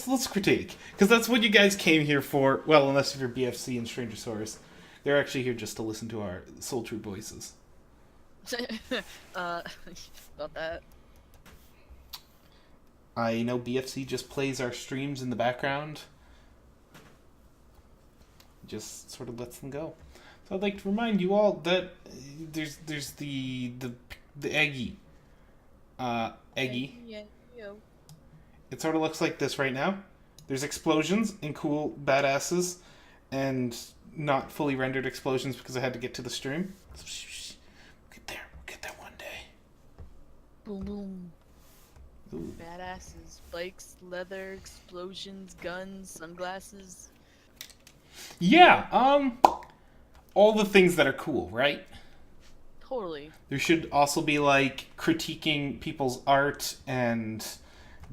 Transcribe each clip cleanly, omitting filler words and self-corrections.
let's critique, because that's what you guys came here for. Well, unless if you're BFC and Strangersaurus, they're actually here just to listen to our soul true voices. uh, about that. I know BFC just plays our streams in the background, just sort of lets them go. So I'd like to remind you all that there's the Eggy, Eggy. Yeah, yeah. It sort of looks like this right now. There's explosions and cool badasses, and not fully rendered explosions because I had to get to the stream. We'll get there one day. Boom, boom. Ooh. Badasses, bikes, leather, explosions, guns, sunglasses. Yeah, all the things that are cool, right? Totally. There should also be like critiquing people's art and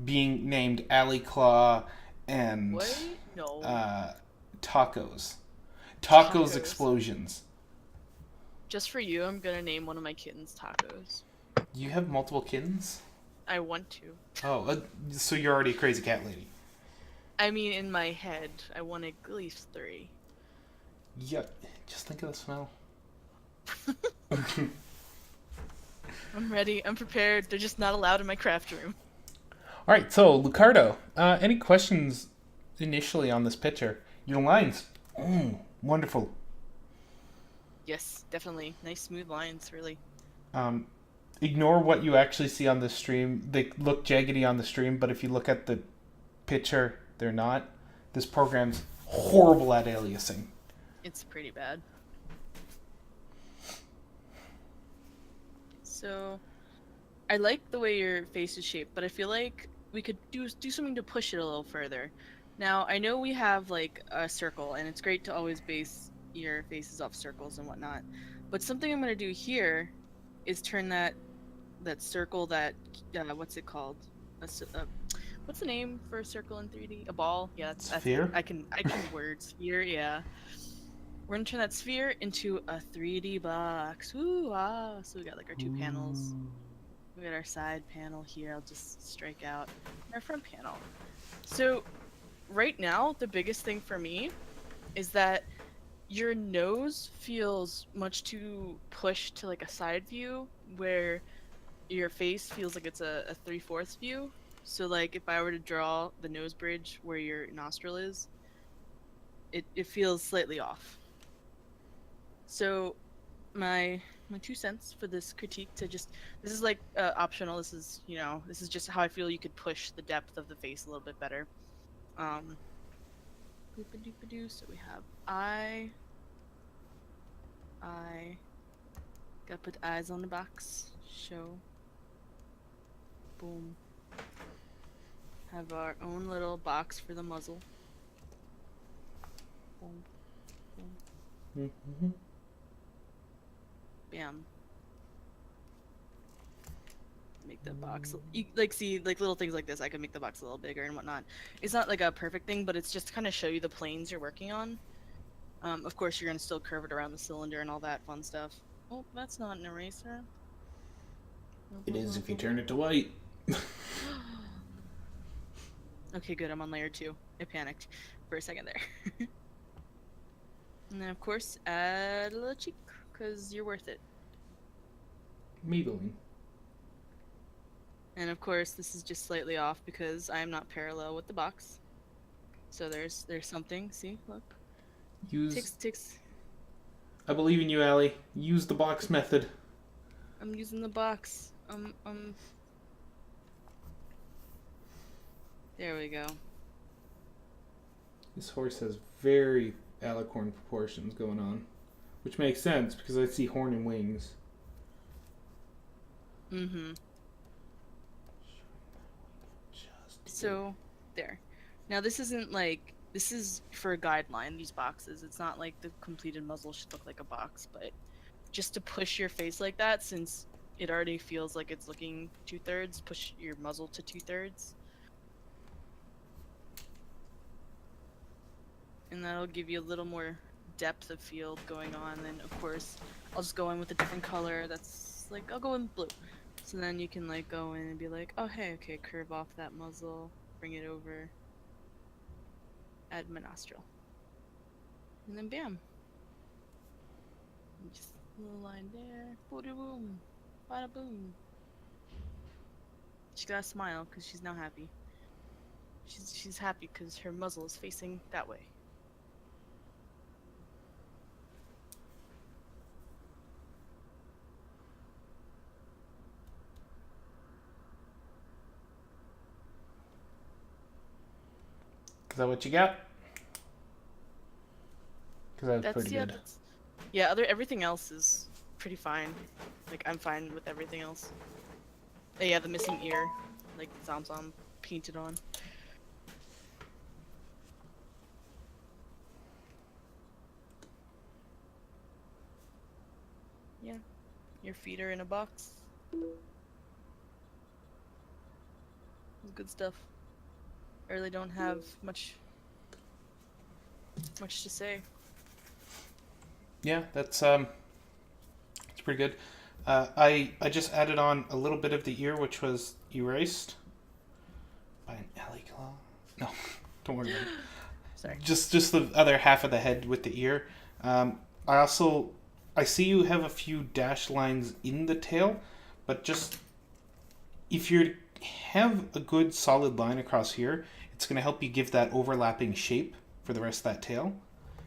being named Alley Claw and What? No. tacos. Tacos Tacos. explosions. Just for you, I'm gonna name one of my kittens Tacos. You have multiple kittens? I want to. Oh, so you're already a crazy cat lady. I mean, in my head, I want at least 3. Yeah, just think of the smell. I'm ready. I'm prepared. They're just not allowed in my craft room. All right, so Lucardo, any questions initially on this picture? Your lines, wonderful. Yes, definitely. Nice smooth lines, really. Um, Ignore what you actually see on the stream. They look jaggedy on the stream, but if you look at the picture, they're not. This program's horrible at aliasing. It's pretty bad. So, I like the way your face is shaped, but I feel like we could do something to push it a little further. Now, I know we have like a circle, and it's great to always base your faces off circles and whatnot. But something I'm gonna do here is turn that circle, that what's it called? What's the name for a circle in 3D? A ball? Yeah, that's Sphere? I can word sphere. Yeah, we're gonna turn that sphere into a 3D box. Ooh, ah! So we got like our 2 panels. We got our side panel here. I'll just strike out our front panel. So right now, the biggest thing for me is that your nose feels much too pushed to like a side view, where your face feels like it's a 3/4 view. So like if I were to draw the nose bridge where your nostril is, it feels slightly off. So my 2 cents for this critique, to just, this is like optional. This is, this is just how I feel you could push the depth of the face a little bit better. Boop-a-doop-a-doo. So we have I gotta put eyes on the box. Show. Boom. Have our own little box for the muzzle. Boom. Boom. Mm-hmm. Bam. Make the box, you like see like little things like this. I can make the box a little bigger and whatnot. It's not like a perfect thing, but it's just to kind of show you the planes you're working on. Of course, you're gonna still curve it around the cylinder and all that fun stuff. Oh, that's not an eraser. It is if you turn it to white. Okay, good. I'm on layer 2. I panicked for a second there. And then, of course, add a little cheek, because you're worth it. Maybelline. And of course, this is just slightly off because I am not parallel with the box. So there's something. See, look. Use. Ticks. I believe in you, Allie. Use the box method. I'm using the box. There we go. This horse has very alicorn proportions going on, which makes sense because I see horn and wings. Mm-hmm. So, there. Now this isn't like, this is for a guideline, these boxes. It's not like the completed muzzle should look like a box, but just to push your face like that, since it already feels like it's looking 2/3, push your muzzle to 2/3. And that'll give you a little more depth of field going on. Then of course, I'll just go in with a different color. That's like, I'll go in blue. So then you can like go in and be like, oh hey, okay, curve off that muzzle, bring it over. add my nostril. And then bam. And just a little line there. Bada boom. Bada boom. She's got a smile because she's now happy. She's happy because her muzzle is facing that way. Is that what you got? Because that's pretty good. Yeah, everything else is pretty fine. Like, I'm fine with everything else. Yeah, the missing ear, like Zom painted on. Yeah, your feet are in a box. Good stuff. I really don't have much to say. Yeah, that's pretty good. I just added on a little bit of the ear, which was erased by an alley claw. No, don't worry about it. Sorry. Just the other half of the head with the ear. I see you have a few dash lines in the tail, but just if you have a good solid line across here, it's going to help you give that overlapping shape for the rest of that tail.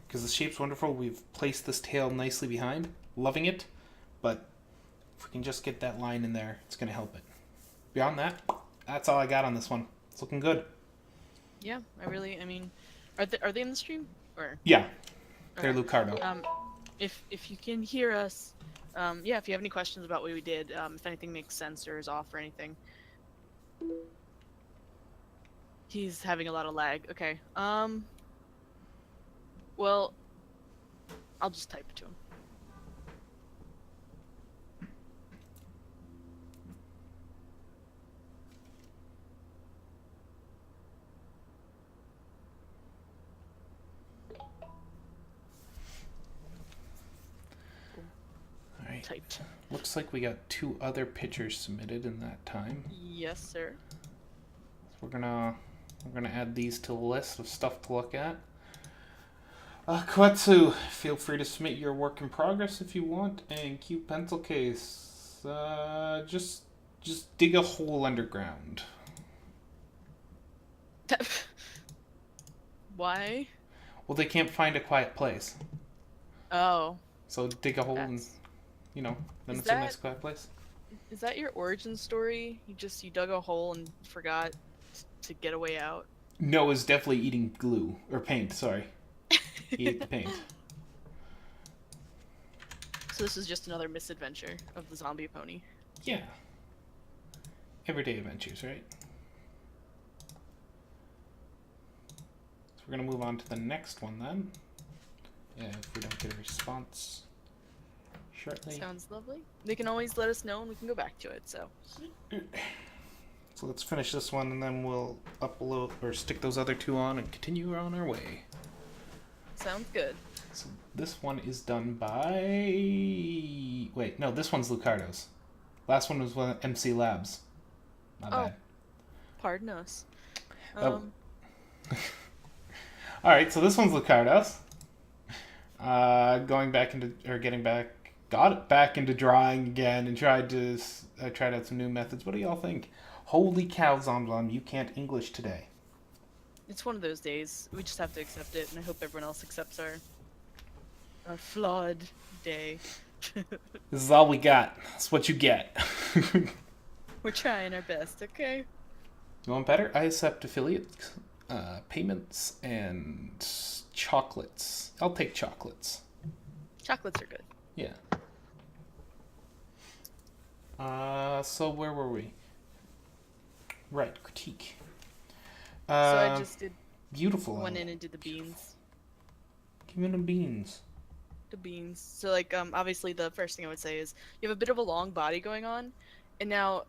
Because the shape's wonderful. We've placed this tail nicely behind. Loving it. But if we can just get that line in there, it's going to help it. Beyond that, that's all I got on this one. It's looking good. Yeah, I mean, are they in the stream? Or Yeah, they're okay. Lucardo. If you can hear us, yeah, if you have any questions about what we did, if anything makes sense or is off or anything. He's having a lot of lag. Okay. Well, I'll just type it to him. All right. Typed. Looks like we got 2 other pictures submitted in that time. Yes, sir. So we're gonna add these to the list of stuff to look at. Koetsu, feel free to submit your work in progress if you want. And cute pencil case, just dig a hole underground. Why? Well, they can't find a quiet place. Oh. So dig a hole and, then it's a nice quiet place. Is that your origin story? You dug a hole and forgot to get a way out? Noah's definitely eating glue or paint. Sorry, he ate the paint. So this is just another misadventure of the zombie pony. Yeah. Everyday adventures, right? So we're gonna move on to the next one then. If we don't get a response shortly. Sounds lovely. They can always let us know and we can go back to it, so. So let's finish this one and then we'll upload or stick those other 2 on and continue on our way. Sounds good. So this one is done by... Wait, no, this one's Lucardo's. Last one was MC Labs. My bad. Pardon us. Alright, so this one's Lucardo's. Got it back into drawing again and tried out some new methods. What do y'all think? Holy cow, Zomzom, you can't English today. It's one of those days. We just have to accept it, and I hope everyone else accepts our flawed day. This is all we got. That's what you get. We're trying our best, okay? You want better? I accept affiliate payments and chocolates. I'll take chocolates. Chocolates are good. Yeah. So where were we? Right, critique. So I just did. Beautiful. Went in and did the beans. Give me the beans. The beans. So like, obviously the first thing I would say is you have a bit of a long body going on, and now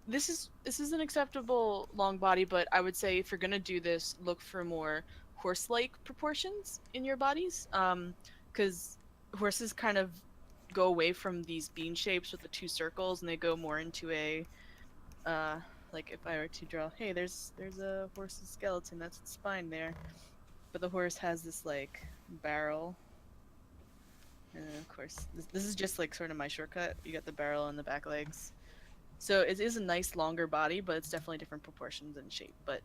this is an acceptable long body, but I would say if you're gonna do this, look for more horse-like proportions in your bodies, because horses kind of go away from these bean shapes with the 2 circles, and they go more into a, like if I were to draw, hey, there's a horse's skeleton, that's its spine there. but the horse has this like barrel. And then, of course, this is just like sort of my shortcut. You got the barrel and the back legs. So it is a nice longer body, but it's definitely different proportions and shape. But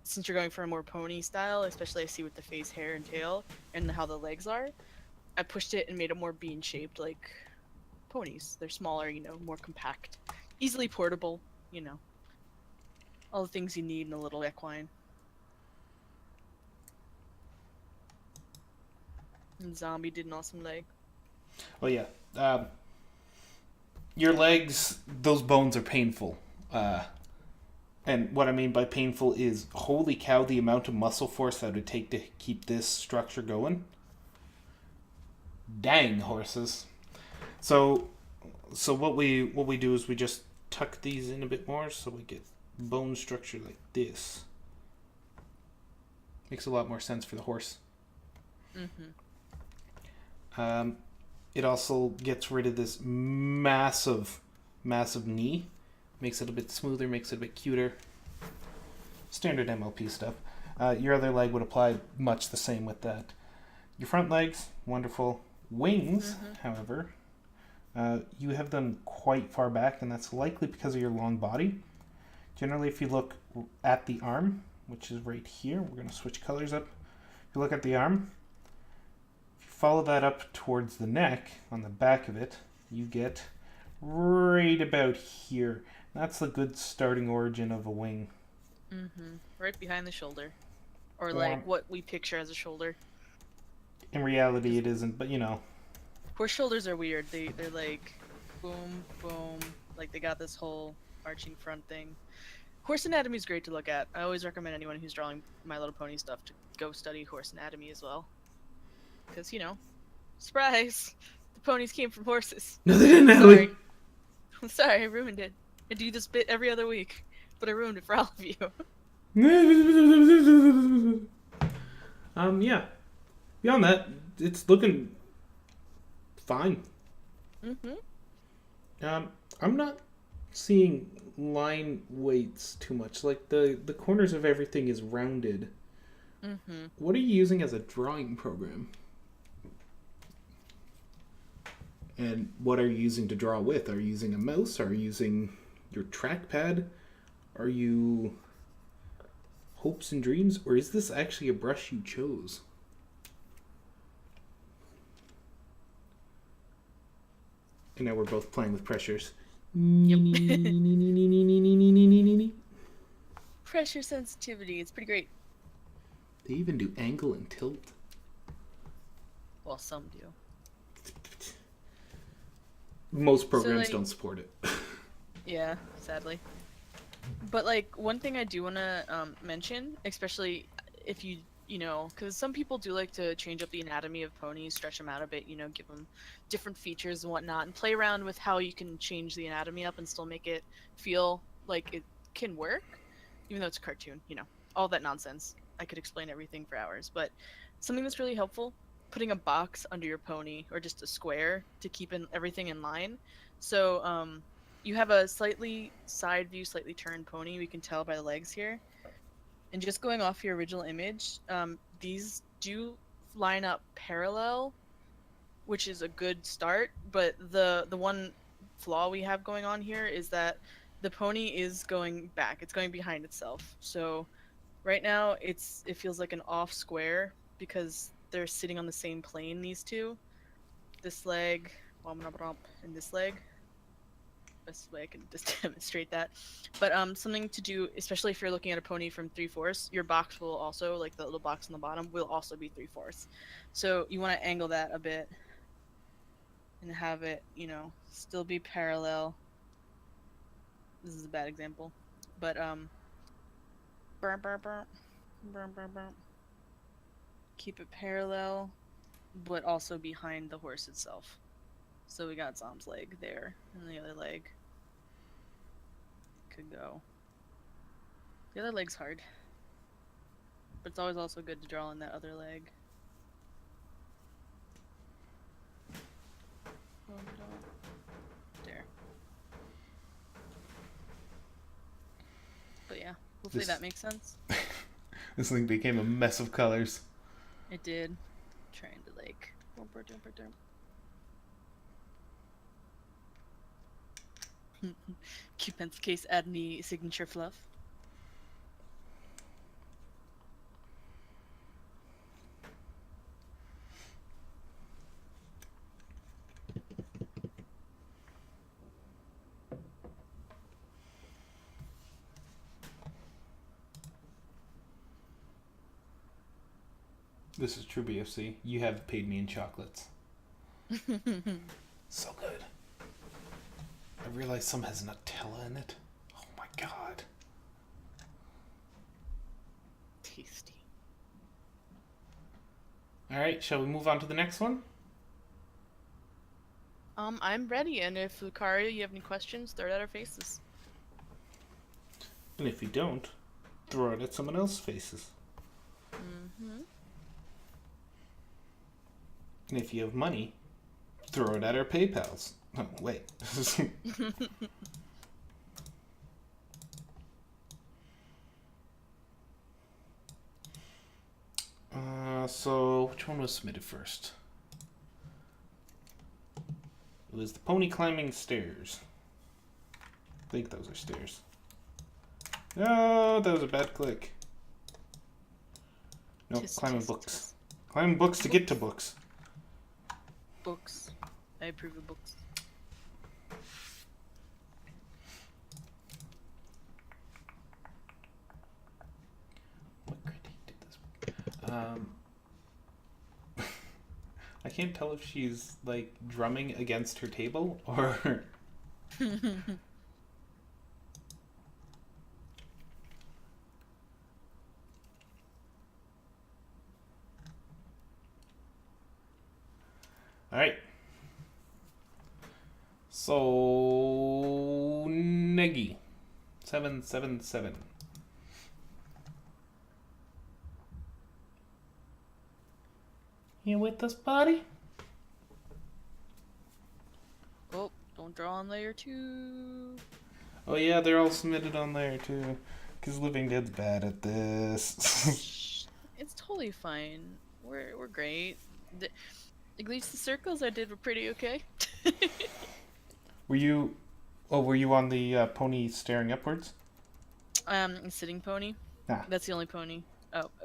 since you're going for a more pony style, especially I see with the face, hair, and tail, and how the legs are, I pushed it and made it more bean shaped like ponies. They're smaller, more compact, easily portable, all the things you need in a little equine. And Zombie did an awesome leg. Oh yeah. Your legs, those bones are painful. And what I mean by painful is, holy cow, the amount of muscle force that it would take to keep this structure going. Dang, horses. So what we do is we just tuck these in a bit more so we get bone structure like this. Makes a lot more sense for the horse. It also gets rid of this massive knee. Makes it a bit smoother, makes it a bit cuter. Standard MLP stuff. Your other leg would apply much the same with that. Your front legs, wonderful. Wings, however, you have them quite far back, and that's likely because of your long body. Generally, if you look at the arm, which is right here, we're going to switch colors up. If you look at the arm, if you follow that up towards the neck, on the back of it, you get right about here. That's the good starting origin of a wing. Right behind the shoulder. Or like what we picture as a shoulder. In reality, it isn't, but Horse shoulders are weird. They're like boom, boom. Like they got this whole arching front thing. Horse anatomy is great to look at. I always recommend anyone who's drawing My Little Pony stuff to go study horse anatomy as well. Because, surprise! The ponies came from horses. No, they didn't, Sorry. I'm sorry, I ruined it. I do this bit every other week, but I ruined it for all of you. Yeah. Beyond that, it's looking fine. I'm not seeing line weights too much. Like the corners of everything is rounded. What are you using as a drawing program? And what are you using to draw with? Are you using a mouse? Are you using your trackpad? Are you hopes and dreams? Or is this actually a brush you chose? And now we're both playing with pressures. Pressure sensitivity, it's pretty great. They even do angle and tilt. Well, some do. Most programs don't support it. Yeah, sadly. But one thing I do want to mention, especially if you because some people do like to change up the anatomy of ponies, stretch them out a bit, give them different features and whatnot, and play around with how you can change the anatomy up and still make it feel like it can work, even though it's a cartoon, all that nonsense. I could explain everything for hours, but something that's really helpful, putting a box under your pony or just a square to keep everything in line. So you have a slightly side view, slightly turned pony. We can tell by the legs here. And just going off your original image, these do line up parallel, which is a good start. But the one flaw we have going on here is that the pony is going back. It's going behind itself. So right now it feels like an off square because they're sitting on the same plane, these two. This leg, and this leg. Best way I can just demonstrate that. But something to do, especially if you're looking at a pony from 3/4, your box will also, like the little box on the bottom, will also be 3/4. So you want to angle that a bit and have it, still be parallel. This is a bad example, but keep it parallel, but also behind the horse itself. So we got Zom's leg there, and the other leg could go. The other leg's hard, but it's always also good to draw in that other leg. There. But yeah, hopefully that makes sense. This thing became a mess of colors. I did. Trying to like. Cute pencil case. Add any signature fluff. This is true BFC. You have paid me in chocolates. So good. I realize some has Nutella in it. Oh my god. Tasty. Alright, shall we move on to the next one? I'm ready, and if Lucaria, you have any questions, throw it at our faces. And if you don't, throw it at someone else's faces. Mm-hmm. And if you have money, throw it at our PayPals. Oh, wait. So, which one was submitted first? It was the pony climbing stairs. I think those are stairs. No, that was a bad click. No, climbing books. Climbing books to get to books. Books. I approve of books. What critique did this? I can't tell if she's like drumming against her table or. All right. So Negi, 777. You with us, buddy? Oh, don't draw on layer 2. Oh yeah, they're all submitted on there too. Cause Living Dead's bad at this. It's totally fine. We're great. At least the circles I did were pretty okay. Were you on the pony staring upwards? A sitting pony. Ah. That's the only pony.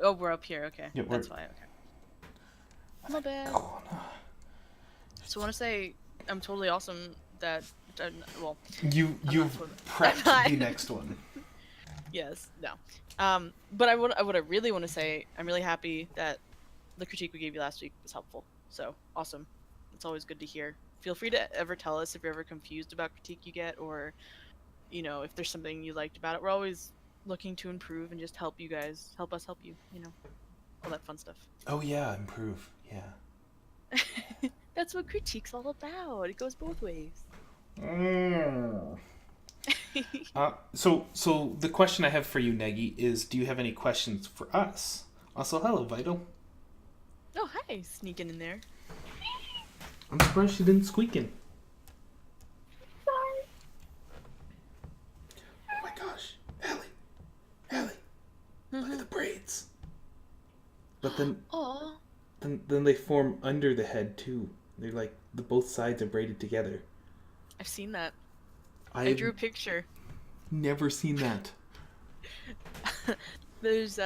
Oh, we're up here. Okay, Yeah, that's why. Okay. Not bad. So I want to say I'm totally awesome that well. You've prepped the next one. Yes. No. But what I really want to say, I'm really happy that the critique we gave you last week was helpful. So awesome. It's always good to hear. Feel free to ever tell us if you're ever confused about critique you get, or if there's something you liked about it. We're always looking to improve and just help you guys, help us help you, all that fun stuff. Oh yeah, improve. Yeah. That's what critique's all about. It goes both ways. So the question I have for you, Negi, is do you have any questions for us? Also, hello, Vital. Oh, hi, sneaking in there. I'm surprised she didn't squeak in. Sorry. Oh my gosh. Ellie. Look at the braids. But then... Aww. Then they form under the head, too. They're like, both sides are braided together. I've seen that. I drew a picture. Never seen that. There's,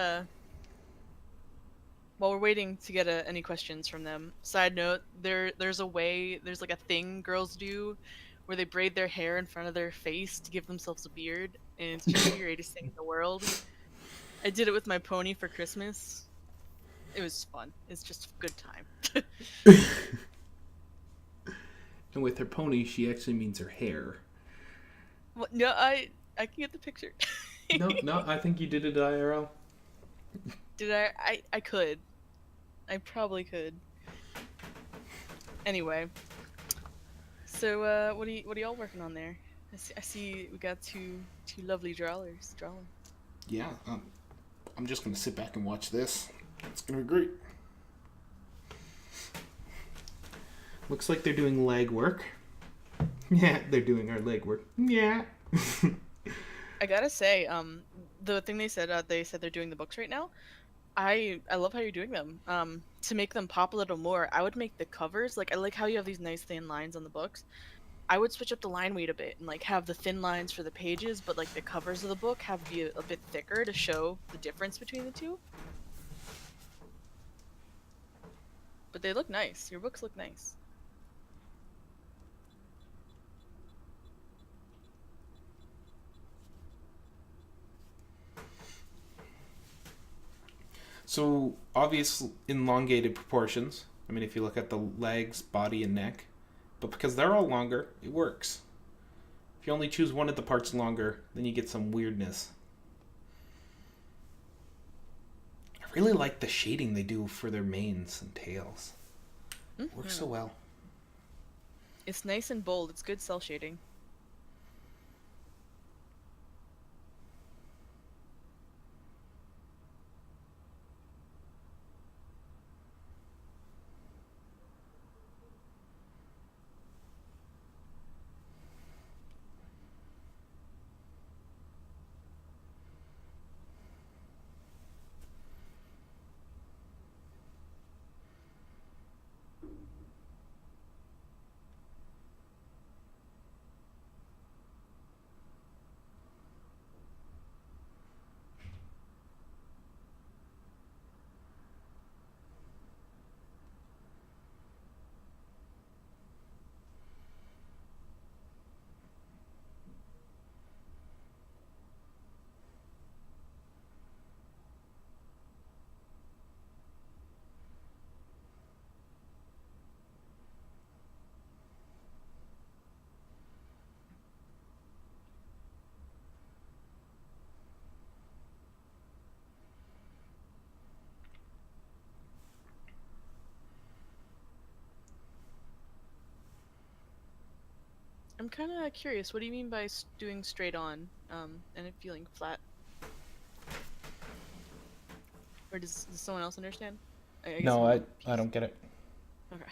while we're waiting to get any questions from them, side note, there's like a thing girls do where they braid their hair in front of their face to give themselves a beard, and it's just the greatest thing in the world. I did it with my pony for Christmas. It was fun. It's just a good time. And with her pony, she actually means her hair. Well, no, I can get the picture. No, I think you did it IRL. Did I? I could. I probably could. Anyway. So, what are y'all working on there? I see we got two lovely drawers drawing. Yeah, I'm just gonna sit back and watch this. It's gonna be great. Looks like they're doing leg work. Yeah, they're doing our leg work. Yeah. I gotta say, the thing they said they're doing the books right now. I love how you're doing them. To make them pop a little more, I would make the covers like I like how you have these nice thin lines on the books. I would switch up the line weight a bit and like have the thin lines for the pages, but like the covers of the book have be a bit thicker to show the difference between the two. But they look nice. Your books look nice. So, obvious elongated proportions. I mean, if you look at the legs, body, and neck. But because they're all longer, it works. If you only choose one of the parts longer, then you get some weirdness. I really like the shading they do for their manes and tails. It works so well. It's nice and bold. It's good cell shading. I'm kind of curious. What do you mean by doing straight on, and it feeling flat? Or does someone else understand? I guess No, I'm I don't get it. Okay.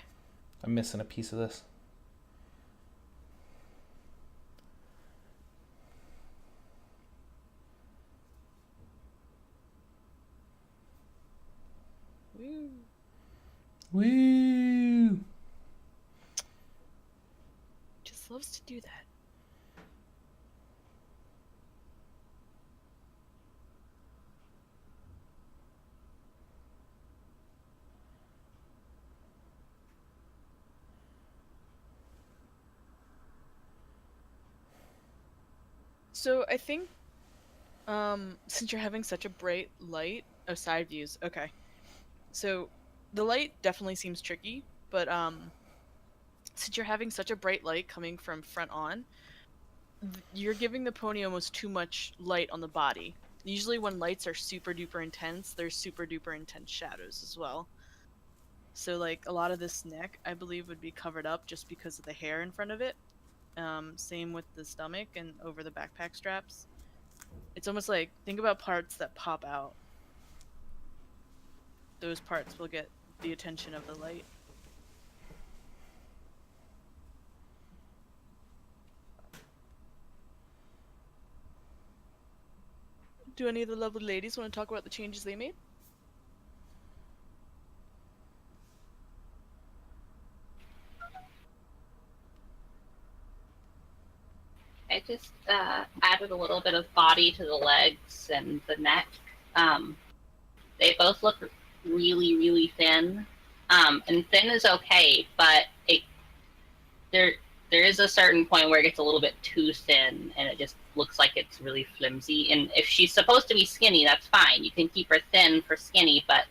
I'm missing a piece of this. Woo. Woo! Just loves to do that. So I think, since you're having such a bright light, oh, side views. Okay. So the light definitely seems tricky, but since you're having such a bright light coming from front on, you're giving the pony almost too much light on the body. Usually when lights are super duper intense, there's super duper intense shadows as well. So like a lot of this neck, I believe, would be covered up just because of the hair in front of it. Same with the stomach and over the backpack straps. It's almost like, think about parts that pop out. Those parts will get the attention of the light. Do any of the lovely ladies want to talk about the changes they made? I just added a little bit of body to the legs and the neck. They both look really, really thin. And thin is okay, but there is a certain point where it gets a little bit too thin, and it just looks like it's really flimsy. And if she's supposed to be skinny, that's fine. You can keep her thin for skinny, but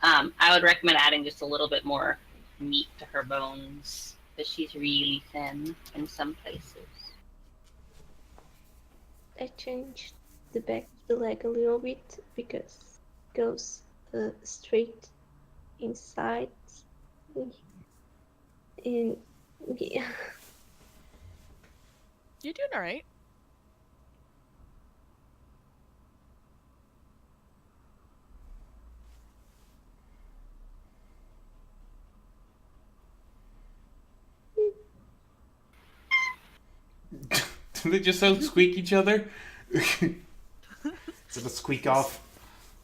I would recommend adding just a little bit more meat to her bones, because she's really thin in some places. I changed the back of the leg a little bit because it goes straight inside. And yeah. You're doing alright. Do they just out squeak each other? Is it a squeak off?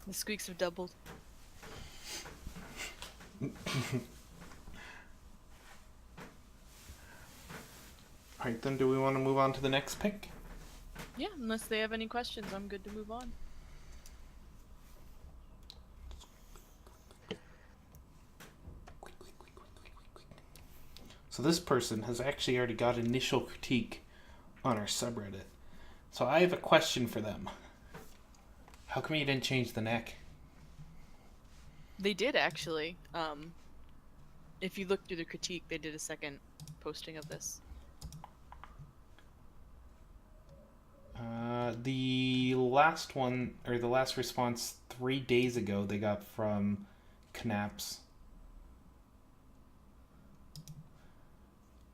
The squeaks have doubled. Alright, then do we want to move on to the next pick? Yeah, unless they have any questions, I'm good to move on. So this person has actually already got initial critique on our subreddit. So I have a question for them. How come you didn't change the neck? They did actually. If you look through the critique, they did a second posting of this. The last one, or the last response 3 days ago, they got from Knaps.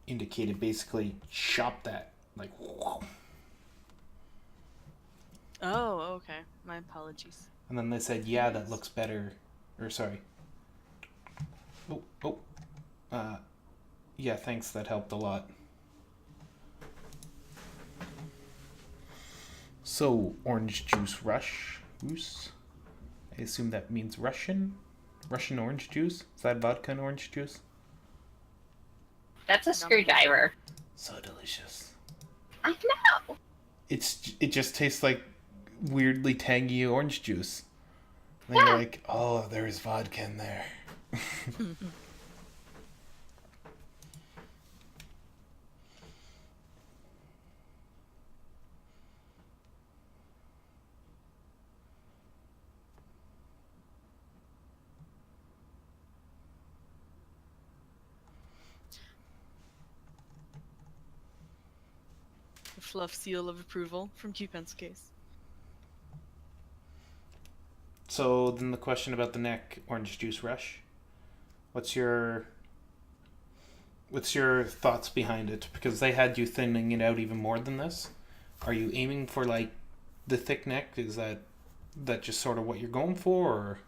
Indicated basically, shop that. Like, whoa. Oh, okay. My apologies. And then they said, yeah, that looks better. Or, sorry. Yeah, thanks, that helped a lot. So, orange juice rush. Goose. I assume that means Russian? Russian orange juice? Is that vodka and orange juice? That's a screwdriver. So delicious. I know. It just tastes like weirdly tangy orange juice. And Yeah. you're like, oh, there's vodka in there. The fluff seal of approval from Q-Pen's case. So then the question about the neck orange juice rush. What's your thoughts behind it? Because they had you thinning it out even more than this. Are you aiming for like the thick neck? Is that just sort of what you're going for, or?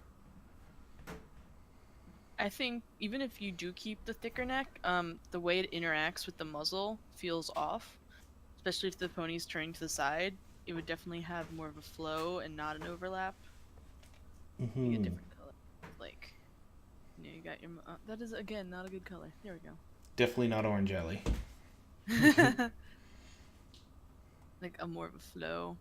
I think even if you do keep the thicker neck, the way it interacts with the muzzle feels off. Especially if the pony's turning to the side, it would definitely have more of a flow and not an overlap. You get different color. Like, you got your... that is, again, not a good color. There we Definitely not orange alley. go. Like, a more of a flow.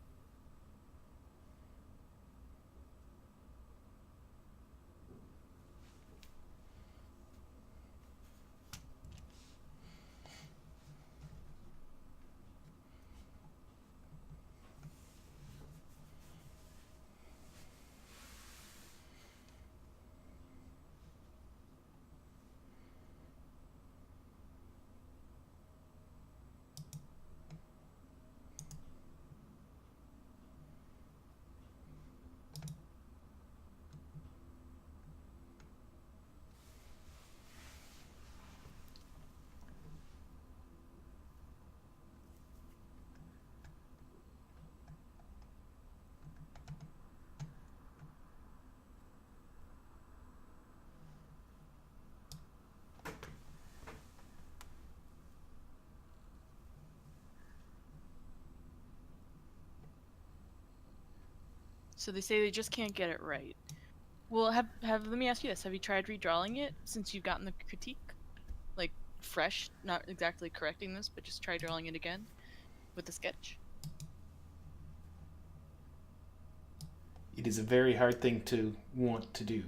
So they say they just can't get it right. Well, let me ask you this. Have you tried redrawing it since you've gotten the critique? Like, fresh, not exactly correcting this, but just try drawing it again with the sketch? It is a very hard thing to want to do.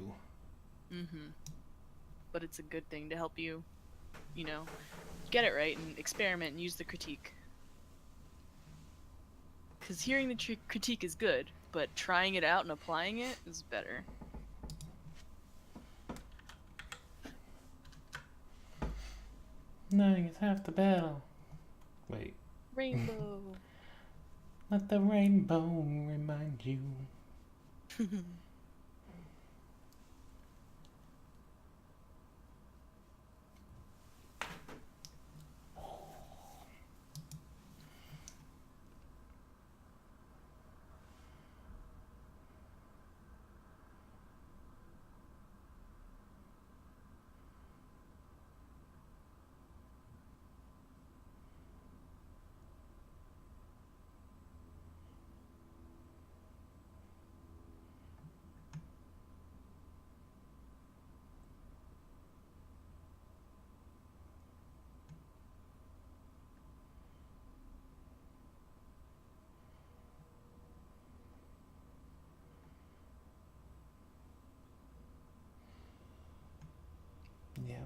But it's a good thing to help you, you know, get it right and experiment and use the critique. Because hearing the critique is good, but trying it out and applying it is better. Knowing is half the battle. Wait. Rainbow. Let the rainbow remind you.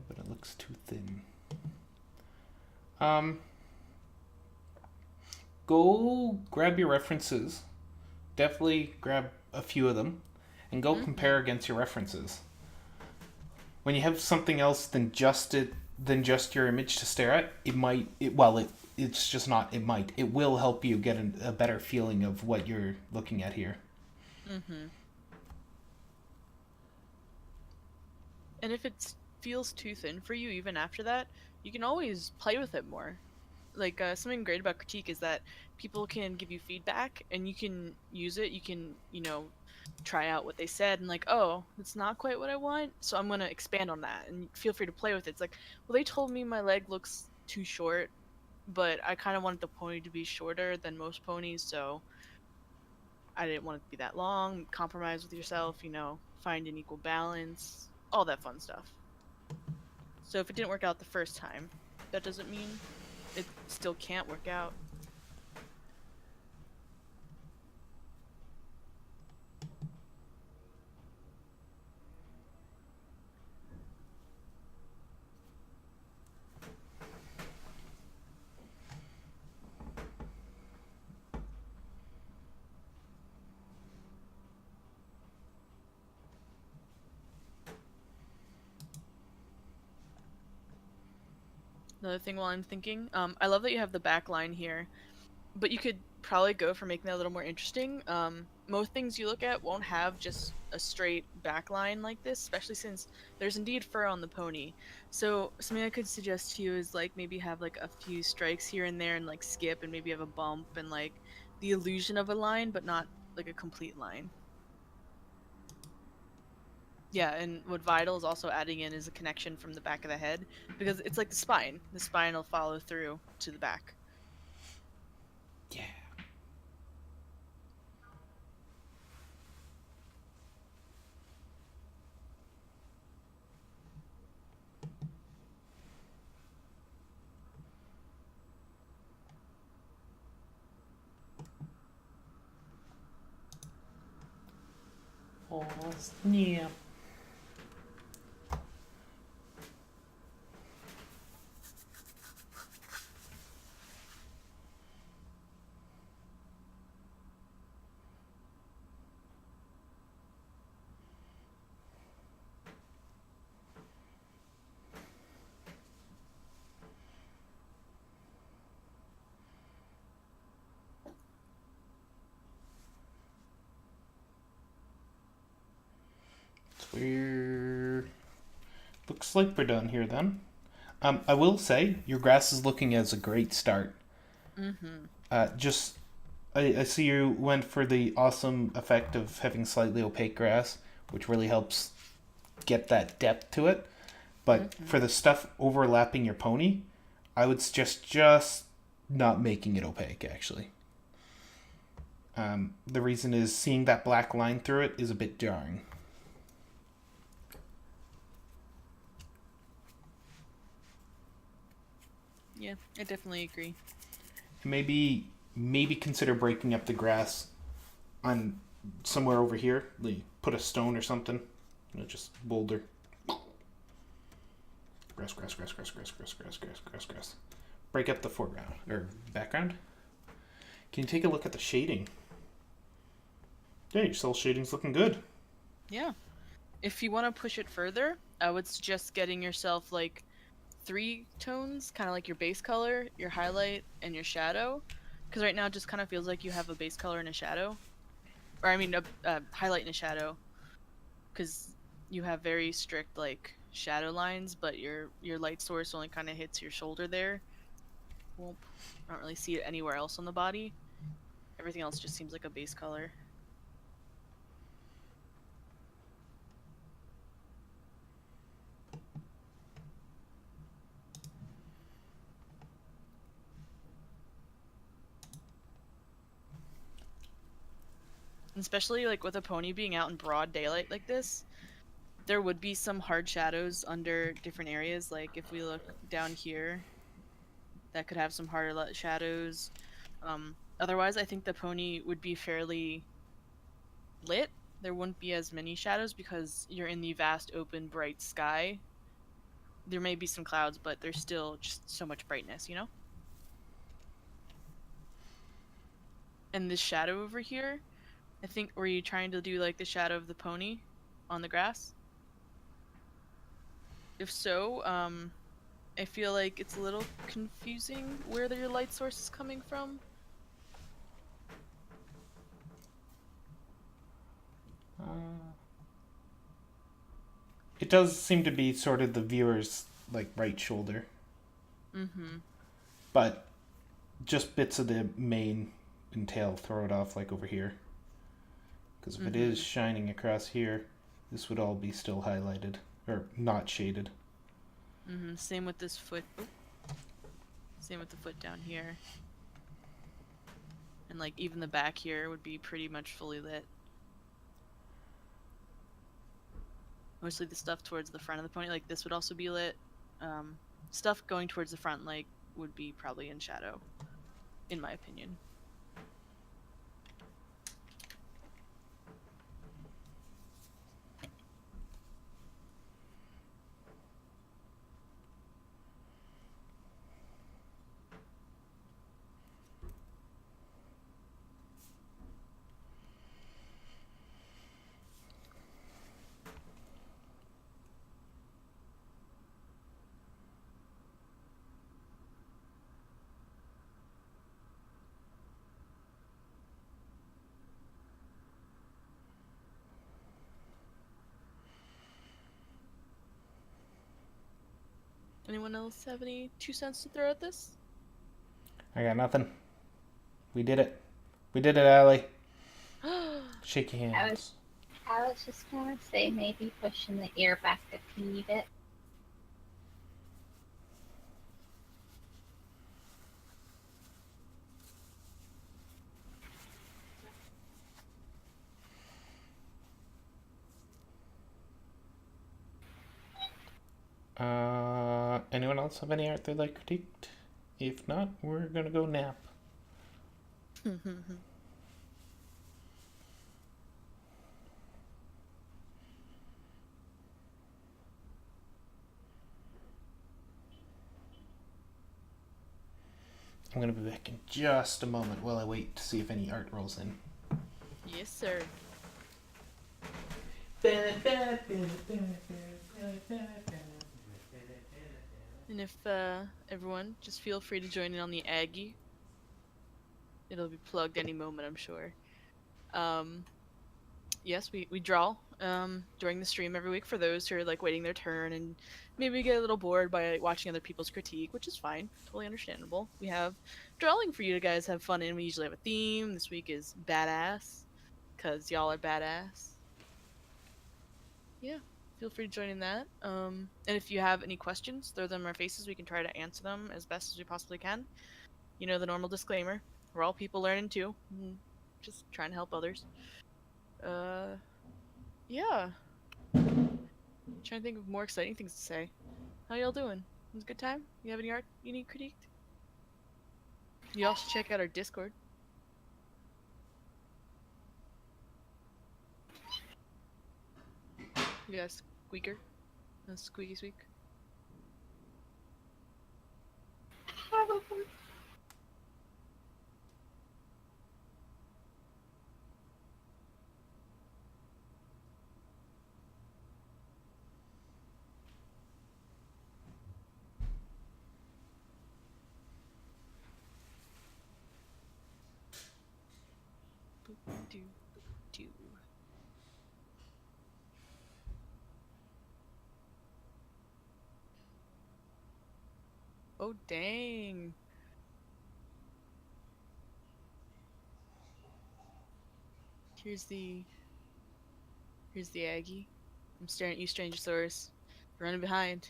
but it looks too thin. Go grab your references. Definitely grab a few of them and go compare against your references. When you have something else than just your image to stare at, it will help you get a better feeling of what you're looking at here. And if it feels too thin for you even after that, you can always play with it more. Like, something great about critique is that people can give you feedback and you can use it. You can, try out what they said and like, oh, it's not quite what I want, so I'm gonna expand on that, and feel free to play with it. It's like, well, they told me my leg looks too short, but I kind of wanted the pony to be shorter than most ponies, so I didn't want it to be that long. Compromise with yourself, find an equal balance, all that fun stuff. So if it didn't work out the first time, that doesn't mean it still can't work out. Another thing while I'm thinking, I love that you have the back line here, but you could probably go for making that a little more interesting. Most things you look at won't have just a straight back line like this, especially since there's indeed fur on the pony. So something I could suggest to you is like maybe have like a few strikes here and there and like skip and maybe have a bump and like the illusion of a line, but not like a complete line. Yeah, and what Vital is also adding in is a connection from the back of the head, because it's like the spine. The spine will follow through to the back. Yeah. Oh, snap. Looks like we're done here then. I will say your grass is looking as a great start. I see you went for the awesome effect of having slightly opaque grass, which really helps get that depth to it. But for the stuff overlapping your pony, I would suggest just not making it opaque, actually. The reason is seeing that black line through it is a bit jarring. Yeah, I definitely agree. Maybe consider breaking up the grass on somewhere over here. Like put a stone or something. Just boulder. Grass. Break up the foreground or background. Can you take a look at the shading? Yeah, your cell shading's looking good. Yeah. If you want to push it further, I would suggest getting yourself like 3 tones, kind of like your base color, your highlight, and your shadow. Because right now it just kind of feels like you have a base color and a shadow. Or I mean a highlight and a shadow. Because you have very strict like shadow lines, but your light source only kind of hits your shoulder there. Won't not really see it anywhere else on the body. Everything else just seems like a base color. Especially like with a pony being out in broad daylight like this, there would be some hard shadows under different areas. Like if we look down here, that could have some harder shadows. Otherwise, I think the pony would be fairly lit. There wouldn't be as many shadows because you're in the vast open bright sky. there may be some clouds, but there's still just so much brightness, you know? And this shadow over here, I think, were you trying to do like the shadow of the pony on the grass? If so, I feel like it's a little confusing where your light source is coming from. It does seem to be sort of the viewer's like right shoulder. Mm-hmm. But just bits of the mane and tail throw it off like over here. Because if it is shining across here, this would all be still highlighted or not shaded. Mm-hmm. Same with this foot. Oh. Same with the foot down here. And like even the back here would be pretty much fully lit. Mostly the stuff towards the front of the pony, like this would also be lit. Stuff going towards the front, like, would be probably in shadow, in my opinion. Anyone else have any 2 cents to throw at this? I got nothing. We did it. We did it, Allie. Shake your hands. I was just gonna say maybe pushing the ear back a teeny bit. Anyone else have any art they'd like critiqued? If not, we're gonna go nap. I'm gonna be back in just a moment while I wait to see if any art rolls in. Yes, sir. And if everyone, just feel free to join in on the Aggie. It'll be plugged any moment, I'm sure. Yes, we draw during the stream every week for those who are like waiting their turn and maybe get a little bored by watching other people's critique, which is fine, totally understandable. We have drawing for you to guys have fun in. We usually have a theme. This week is badass, cause y'all are badass. Yeah, feel free to join in that. And if you have any questions, throw them in our faces. We can try to answer them as best as we possibly can. You know the normal disclaimer. We're all people learning too. Just trying to help others. Yeah. Trying to think of more exciting things to say. How y'all doing? It was a good time? You have any art you need critiqued? You also check out our Discord. You got a squeaker? A squeaky squeak? Do, do. Oh dang. Here's the Aggie. I'm staring at you, Strangosaurus. You're running behind.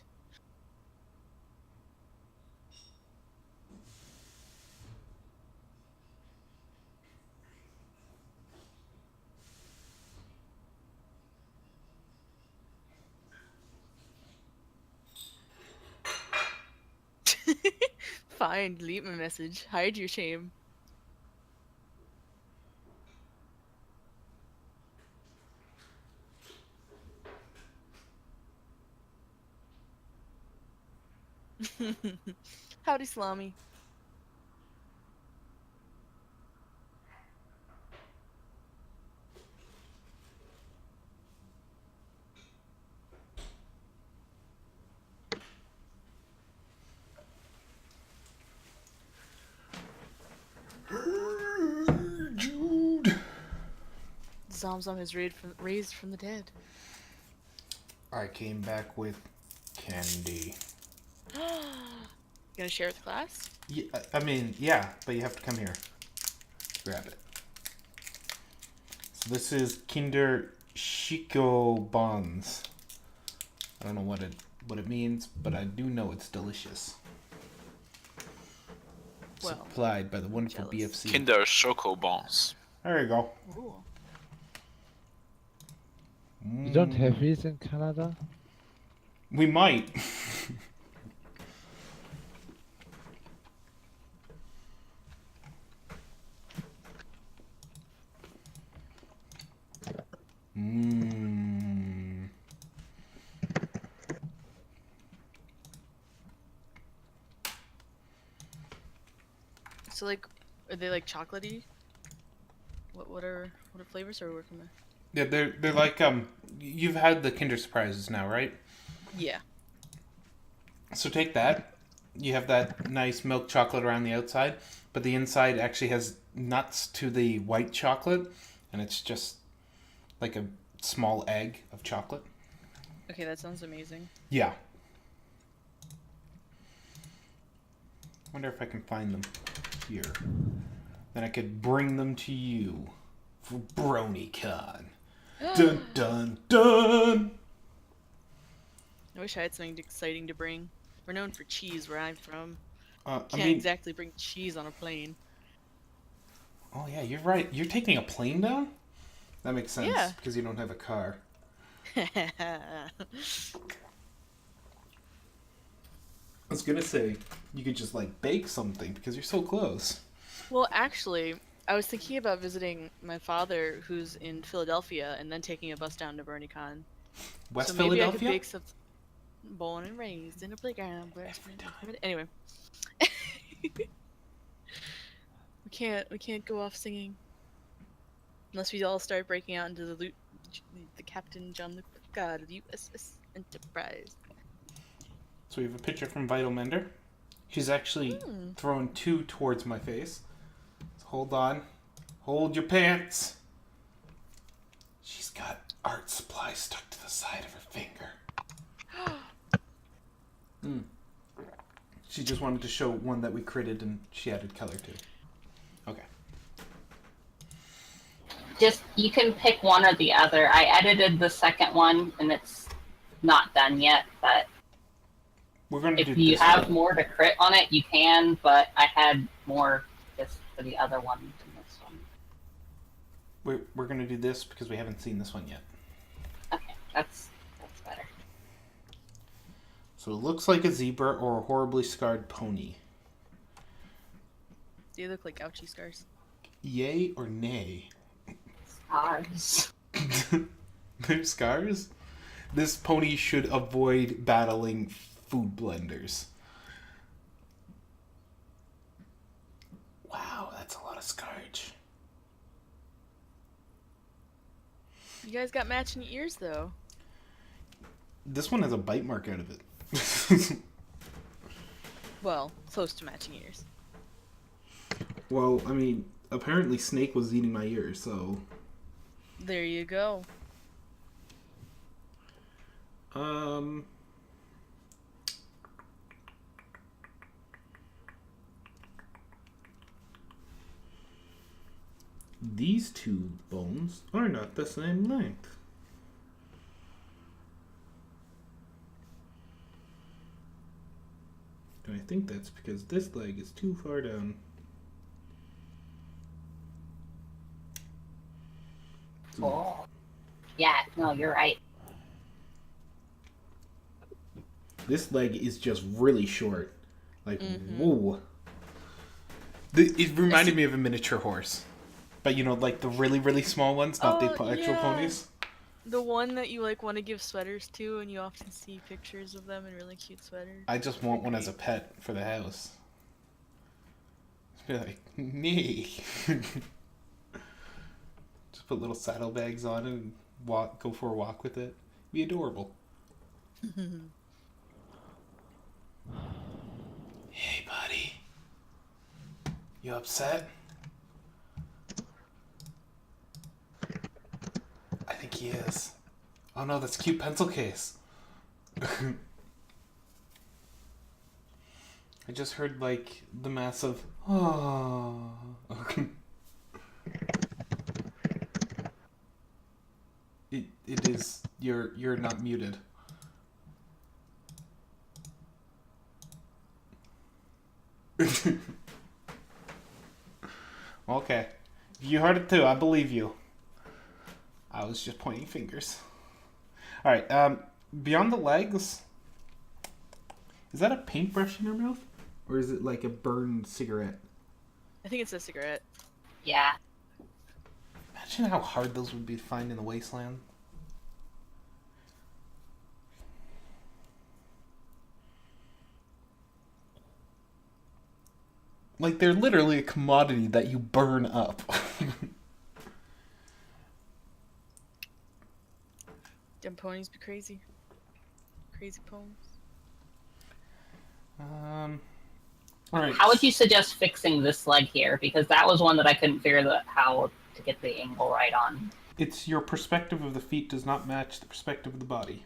Fine, delete my message. Hide your shame. Howdy, Salami. Jude. Zomzom is raised from the dead. I came back with candy. You gonna share with class? Yeah, I mean, yeah, but you have to come here. Grab it. So this is Kinder Chico Buns. I don't know what it means, but I do know it's delicious. Well, Supplied by the wonderful jealous. BFC. Kinder Choco Bons. There you go. Ooh. You don't have these in Canada? We might. Mmm. So like, are they like chocolatey? What are flavors are we working with? Yeah, they're like you've had the Kinder Surprises now, right? Yeah. So take that. You have that nice milk chocolate around the outside, but the inside actually has nuts to the white chocolate, and it's just like a small egg of chocolate. Okay, that sounds amazing. Yeah. Wonder if I can find them here. Then I could bring them to you for BronyCon. Dun dun dun! I wish I had something exciting to bring. We're known for cheese where I'm from. I Can't mean, exactly bring cheese on a plane. oh yeah, you're right. You're taking a plane down? That makes sense, Yeah. because you don't have a car. I was gonna say, you could just like bake something, because you're so close. Well, actually, I was thinking about visiting my father, who's in Philadelphia, and then taking a bus down to BronyCon. West so maybe Philadelphia? I could bake some. Born and raised in a playground. Anyway, we can't go off singing unless we all start breaking out into the Captain John Luke God of the USS Enterprise. So we have a picture from Vital Mender. She's actually throwing two towards my face. So hold on. Hold your pants. She's got art supplies stuck to the side of her finger. She just wanted to show one that we critted and she added color to. Okay. Just, you can pick one or the other. I edited the second one, and it's not done yet, but We're going to do if you this have one. more to crit on it, you can, but I had more just for the other one than this one. We're going to do this because we haven't seen this one yet. Okay, that's better. So it looks like a zebra or a horribly scarred pony. They look like ouchie scars. Yay or nay? Scars. They're scars? This pony should avoid battling food blenders. Wow, that's a lot of scarage. You guys got matching ears though. This one has a bite mark out of it. Well, close to matching ears. Well, I mean, apparently Snake was eating my ears, so... There you go. These two bones are not the same length. And I think that's because this leg is too far down. Oh. Yeah, no, you're right. This leg is just really short. Like, whoa. It reminded me of a miniature horse. But, you know, like the really, really small ones, not the actual yeah. ponies. The one that you like want to give sweaters to, and you often see pictures of them in really cute sweaters. I just want one as a pet for the house. Just be like, me. Just put little saddlebags on it and go for a walk with it. Be adorable. Hey, buddy. You upset? I think he is. Oh no, that's a cute pencil case. I just heard like the massive oh. It is you're not muted. Okay. If you heard it too, I believe you. I was just pointing fingers. Alright, beyond the legs, is that a paintbrush in your mouth? Or is it like a burned cigarette? I think it's a cigarette. Yeah. Imagine how hard those would be to find in the wasteland. Like, they're literally a commodity that you burn up. Them ponies be crazy. Crazy ponies. Alright. How would you suggest fixing this leg here? Because that was one that I couldn't figure out how to get the angle right on. It's your perspective of the feet does not match the perspective of the body.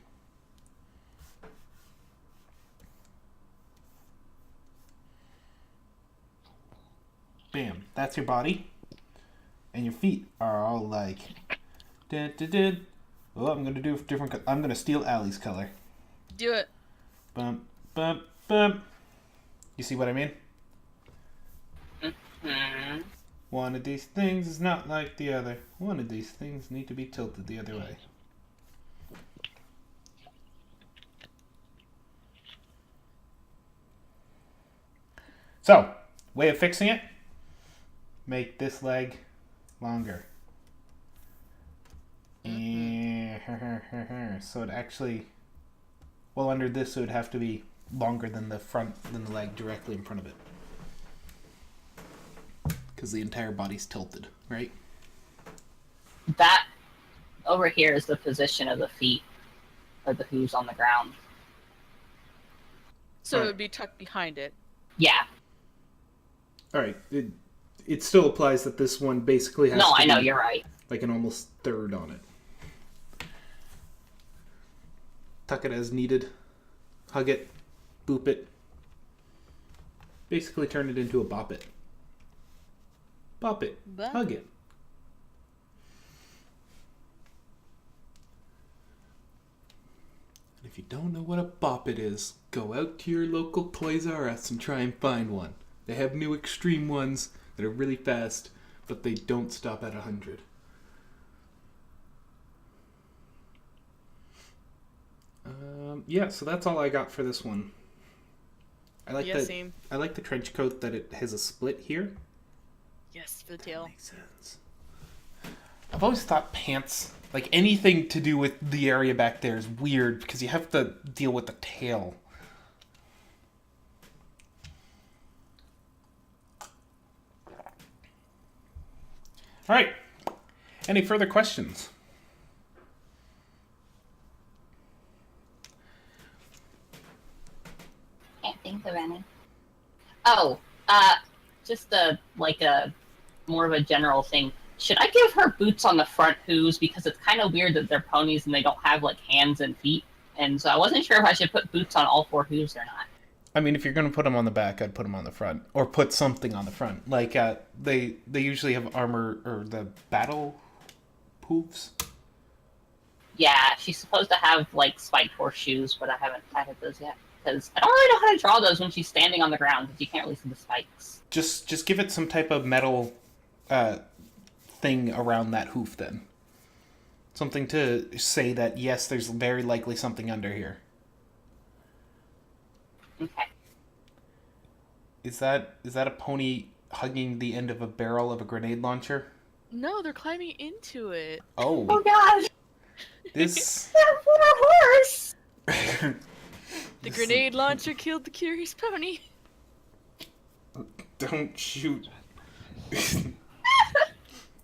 Bam. That's your body. And your feet are all like... Dun, dun, dun. Oh, I'm going to do a different... I'm going to steal Allie's color. Do it. Bump, bump, bump. You see what I mean? Mm-hmm. One of these things is not like the other. One of these things need to be tilted the other way. So, way of fixing it, make this leg longer. So it actually, well, under this it would have to be longer than the leg directly in front of it. Because the entire body's tilted, right? That over here is the position of the feet, or the hooves on the ground. So it would be tucked behind it. Yeah. All right. It still applies that this one basically has No, to I know, be you're right. like an almost third on it. Tuck it as needed. Hug it. Boop it. Basically turn it into a bop it. Bop it. Bop Hug it. And if you don't know what a bop it is, go out to your local Toys R Us and try and find one. They have new extreme ones that are really fast, but they don't stop at 100. Yeah, so that's all I got for this one. I like Same. I like the trench coat that it has a split here. Yes, for the tail. Makes sense. I've always thought pants, like anything to do with the area back there, is weird because you have to deal with the tail. All right. Any further questions? Can't think of any. Oh, just a more of a general thing. Should I give her boots on the front hooves, because it's kind of weird that they're ponies and they don't have like hands and feet, and so I wasn't sure if I should put boots on all four hooves or not. I mean, if you're going to put them on the back, I'd put them on the front. Or put something on the front. Like, they usually have armor, or the battle hooves. Yeah, she's supposed to have like spiked horseshoes, but I haven't added those yet. Because I don't really know how to draw those when she's standing on the ground, because you can't really see the spikes. Just give it some type of metal thing around that hoof, then. Something to say that, yes, there's very likely something under here. Okay. Is that a pony hugging the end of a barrel of a grenade launcher? No, they're climbing into it. Oh. Oh god! This. That poor horse! The grenade launcher killed the curious pony. Don't shoot.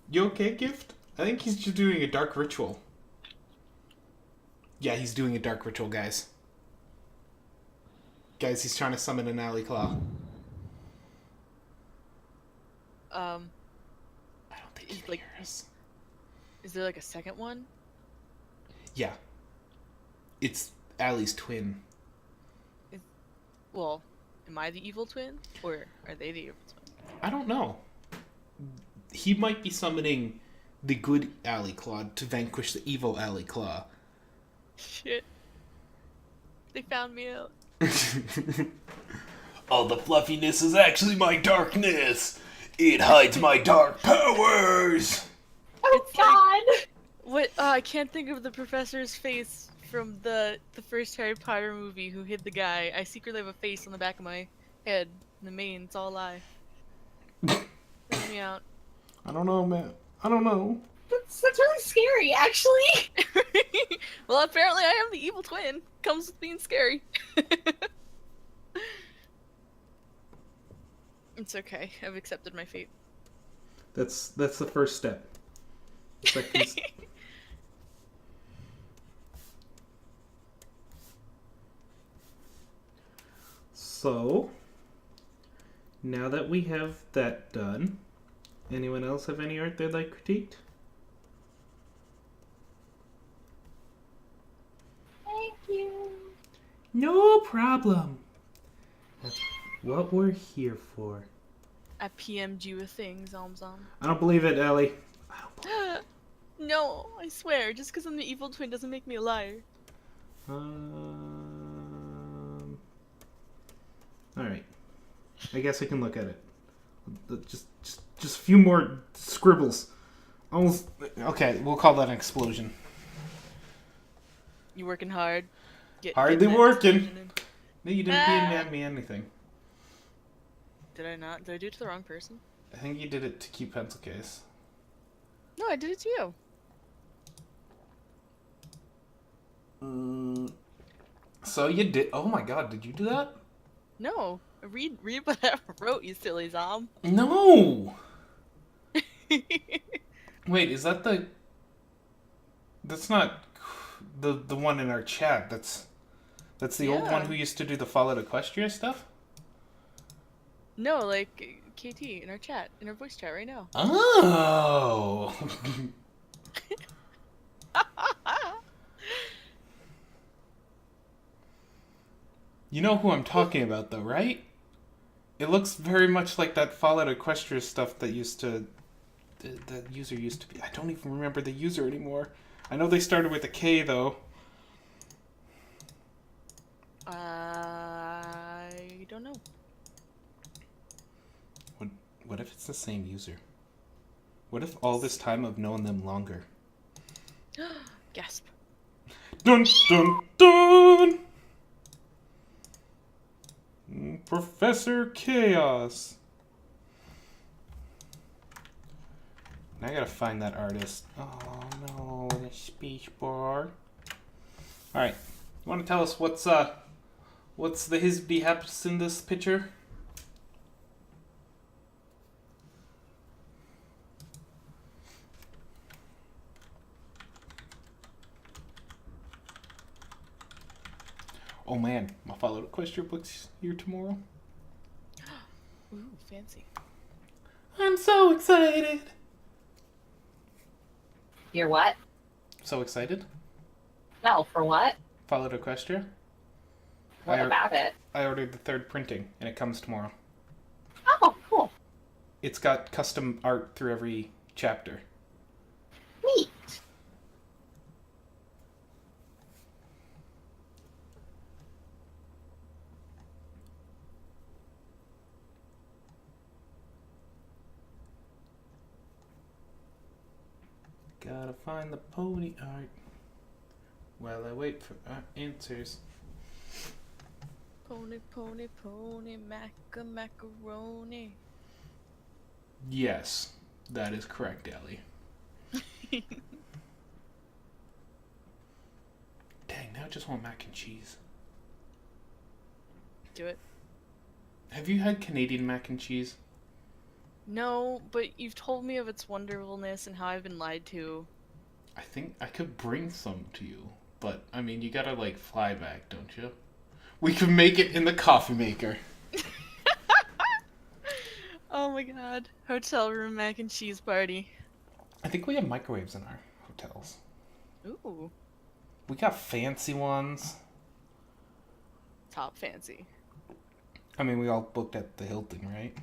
You okay, Gift? I think he's just doing a dark ritual. Yeah, he's doing a dark ritual, guys. Guys, he's trying to summon an alley claw. I don't think he like- hears. Is there like a second one? Yeah. It's Allie's twin. Well, am I the evil twin? Or are they the evil twin? I don't know. He might be summoning the good alley claw to vanquish the evil alley claw. Shit. They found me out. All the fluffiness is actually my darkness. It hides my dark powers. Oh It's like- god! What? I can't think of the professor's face from the first Harry Potter movie who hid the guy. I secretly have a face on the back of my head. In the main, it's all a lie. Let me out. I don't know, man. I don't know. That's really scary, actually. Well, apparently I am the evil twin. Comes with being scary. It's okay. I've accepted my fate. That's the first step. Second So, now that we have that done, anyone else have any art they'd like critiqued? Thank you. No problem. That's what we're here for. I PM'd you a thing, Zom. I don't believe it, Ellie. I don't believe No, I swear. Just because I'm the evil twin doesn't make me a liar. Alright. I guess I can look at it. Just a few more scribbles. Almost. Okay, we'll call that an explosion. You working hard? Hardly getting that working. explosion in. No, you didn't PM me anything. Did I not? Did I do it to the wrong person? I think you did it to keep pencil case. No, I did it to you. So you did. Oh my god, did you do that? No. Read what I wrote, you silly Zom. No! Wait, is that the. That's not the one in our chat. That's the old one Yeah. who used to do the Fallout Equestria stuff? No, like KT in our chat, in our voice chat right now. Oh! You know who I'm talking about, though, right? It looks very much like that Fallout Equestria stuff that used to... The user used to be... I don't even remember the user anymore. I know they started with a K, though. I don't know. What if it's the same user? What if all this time I've known them longer? Gasp. Dun dun dun! Professor Chaos. Now I gotta find that artist. Oh no, the speech bar. Alright. You wanna tell us what's the Hisby haps in this picture? Oh man, my Fallout Equestria book's here tomorrow. Ooh, fancy. I'm so excited! You're what? So excited? No, for what? Fallout Equestria? What about it? I ordered the third printing, and it comes tomorrow. Oh, cool. It's got custom art through every chapter. Neat. Gotta find the pony art while I wait for answers. Pony, pony, pony, macaroni. Yes, that is correct, Ellie. I just want mac and cheese. Do it. Have you had Canadian mac and cheese? No, but you've told me of its wonderfulness and how I've been lied to. I think I could bring some to you, but I mean, you gotta like fly back, don't you? We could make it in the coffee maker. Oh my god. Hotel room mac and cheese party. I think we have microwaves in our hotels. Ooh. We got fancy ones. Top fancy. I mean, we all booked at the Hilton, right?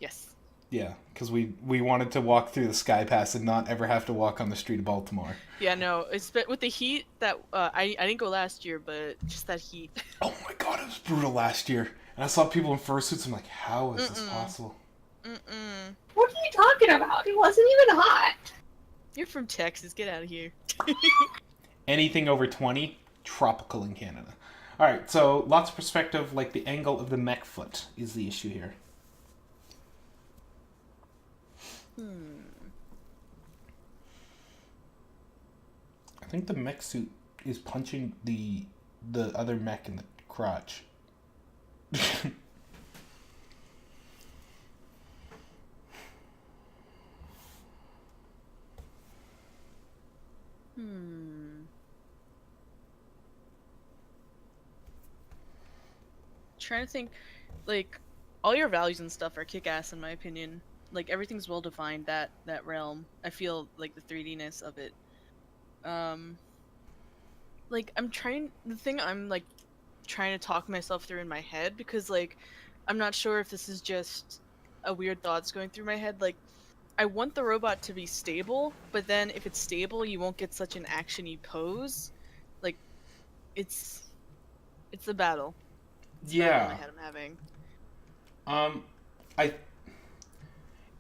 Yes. Yeah, because we wanted to walk through the Sky Pass and not ever have to walk on the street of Baltimore. Yeah, no, it's with the heat that I didn't go last year, but just that heat. Oh my god, it was brutal last year. And I saw people in fursuits. I'm like, how is this possible? Mm-mm. What are you talking about? It wasn't even hot. You're from Texas. Get out of here. Anything over 20, tropical in Canada. All right, so lots of perspective, like the angle of the mech foot is the issue here. I think the mech suit is punching the other mech in the crotch. Trying to think, like, all your values and stuff are kick-ass in my opinion. Like, everything's well defined, that realm. I feel like the 3D-ness of it. Like, the thing I'm like trying to talk myself through in my head, because like I'm not sure if this is just a weird thoughts going through my head. Like, I want the robot to be stable, but then if it's stable, you won't get such an action-y pose. Like, it's the battle. It's the battle in my head I'm having.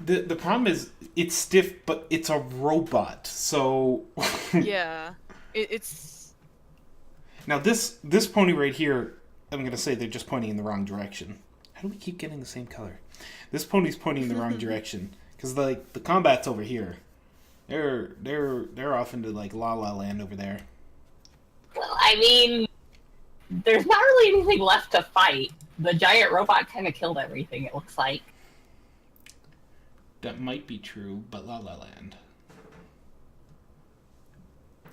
The problem is it's stiff, but it's a robot, so Yeah, it's. Now this pony right here, I'm gonna say they're just pointing in the wrong direction. How do we keep getting the same color? This pony's pointing in the wrong direction because like the combat's over here. They're off into like La La Land over there. Well, I mean, there's not really anything left to fight. The giant robot kind of killed everything, it looks like. That might be true, but La La Land.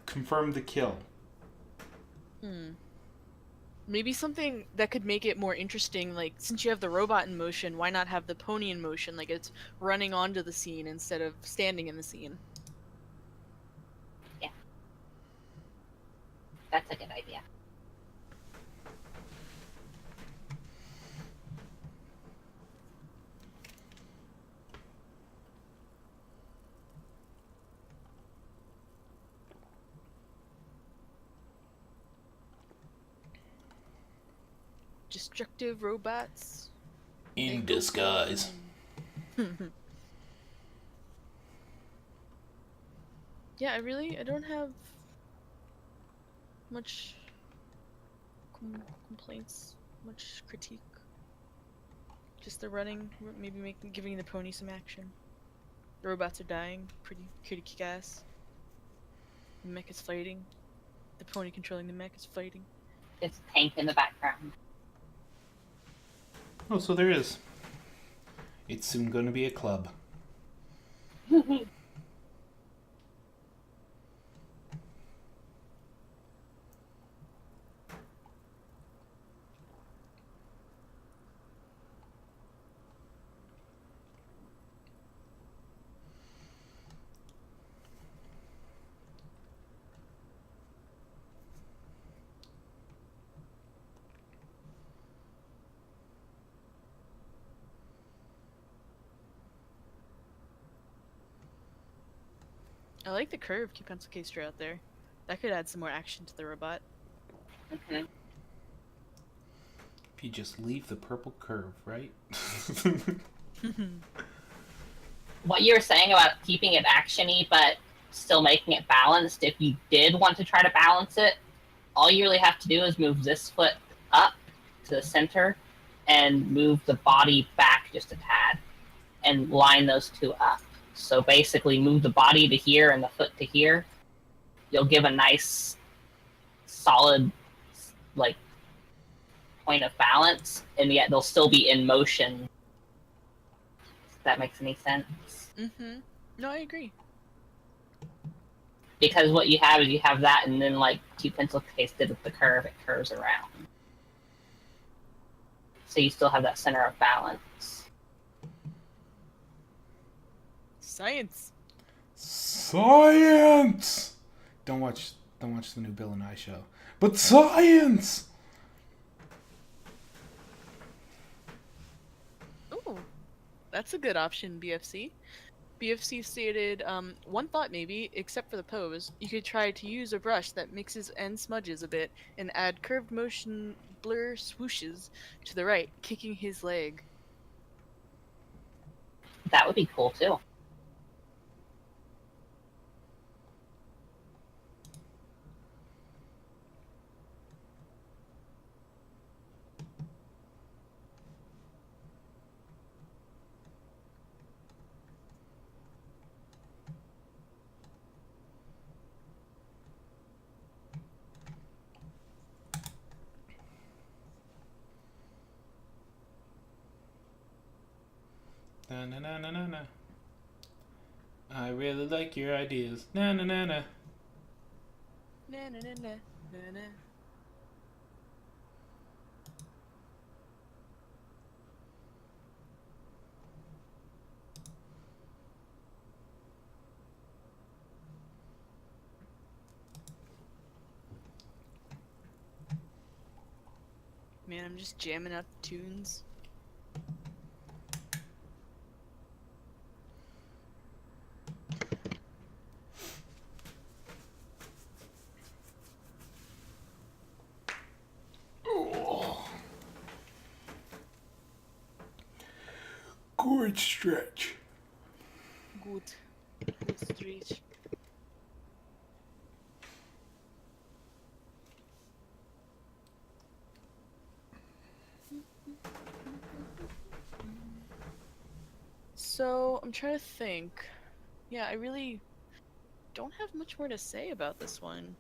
Confirm the kill. Maybe something that could make it more interesting, like, since you have the robot in motion, why not have the pony in motion? Like, it's running onto the scene instead of standing in the scene. Yeah. That's a good idea. Destructive robots. In disguise. Yeah, I don't have much complaints, much critique. Just the running, maybe giving the pony some action. The robots are dying, pretty kick-ass. The mech is fighting. The pony controlling the mech is fighting. It's a tank in the background. Oh, so there is. It's soon going to be a club. I like the curved pencil case tray out there. That could add some more action to the robot. Mm-hmm. If you just leave the purple curve, right? What you were saying about keeping it action-y but still making it balanced, if you did want to try to balance it, all you really have to do is move this foot up to the center and move the body back just a tad and line those two up. So basically move the body to here and the foot to here. You'll give a nice solid, like, point of balance, and yet they'll still be in motion. If that makes any sense. Mm-hmm. No, I agree. Because what you have is you have that, and then like 2 pencil case did with the curve, it curves around. So you still have that center of balance. Science. Science. Don't watch the new Bill and I show. But science. Ooh, that's a good option, BFC. BFC stated, one thought maybe, except for the pose, you could try to use a brush that mixes and smudges a bit and add curved motion blur swooshes to the right, kicking his leg. That would be cool too. Na na na na na na. I really like your ideas. Na na na na. Na na na na na na. Man, I'm just jamming out tunes. Good stretch. Good. Good stretch. So, I'm trying to think. Yeah, I really don't have much more to say about this one.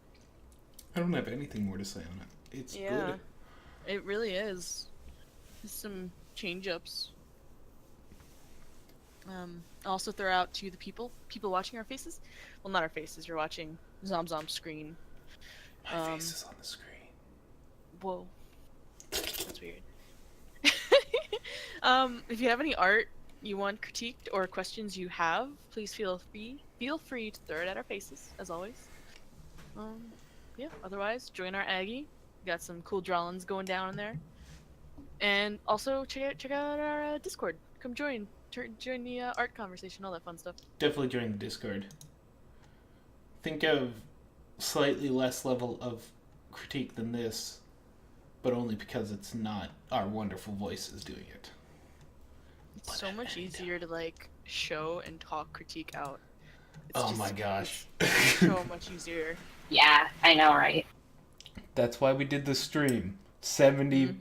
I don't have anything more to say on it. It's Yeah, good. it really is. There's some change-ups. I'll also throw out to the people watching our faces. Well, not our faces. You're watching Zomzom's screen. My face is on the screen. Whoa, that's weird. If you have any art you want critiqued or questions you have, please feel free to throw it at our faces, as always. Yeah. Otherwise, join our Aggie. Got some cool drawings going down in there. And also check out our Discord. Come join the art conversation, all that fun stuff. Definitely join the Discord. Think of slightly less level of critique than this, but only because it's not our wonderful voices doing it. It's so much easier to like show and talk critique out. Oh my gosh. So much easier. Yeah, I know, right? That's why we did the stream 70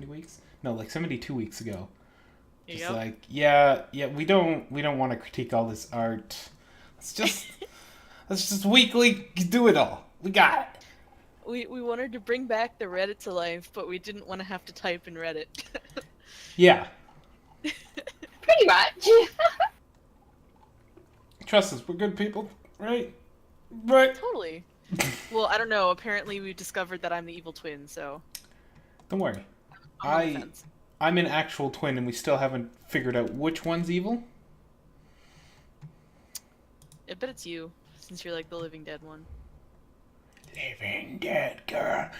weeks? No, like 72 weeks ago. Just Yep. like, yeah, we don't want to critique all this art. Let's just weekly do it all. We got it. We wanted to bring back the Reddit to life, but we didn't want to have to type in Reddit. Yeah. Pretty much. Trust us, we're good people, right? Right. Totally. Well, I don't know. Apparently, we discovered that I'm the evil twin, so Don't worry. I'm on the fence. I'm an actual twin, and we still haven't figured out which one's evil. I bet it's you, since you're like the living dead one. Living dead girl.